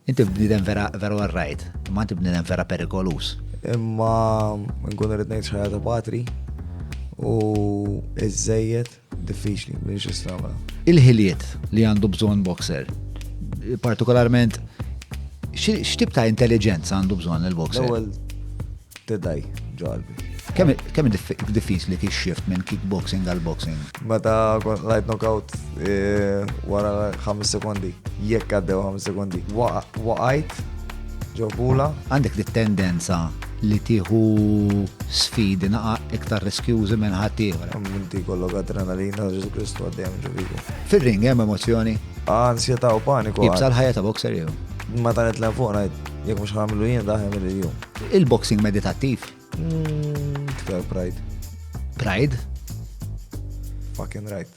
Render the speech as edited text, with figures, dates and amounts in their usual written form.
Inti bnidem vera għarrajt, ma inti bnidem vera perikolus. Imma nkun rrid ngħid xi ħaġa ta' patri u iż-żejjed diffiċli biex istamela. Il-ħiliet li għandu bżonn boxer, partikolarment, x'tib ta' intelligenza għandu bżonn il-boxer? L-ewwel tidaj ġalbi. Kemm diffiċli kix-shift minn kickboxing għal boxing? Meta light knockout wara 5 sekondi, jekk għaddew 5 sekondi, waqajt ġobula. Għandek di tendenza li tieħu sfidi naqa iktar riskjużi minn ħaddieħor. Inti kollok adrenalina, Ġesu Kristu għaddejjem ġobiku. Fil-ring hemm emozzjoni? Ansjeta u paniku. Jibsa l-ħajja ta' boxer jew. Meta nitlem fuq ngħid jekk mhux ħamilu jien daħem il-jum. Il-boxing meditattiv. Tiktar pride. Pride? Fucking right.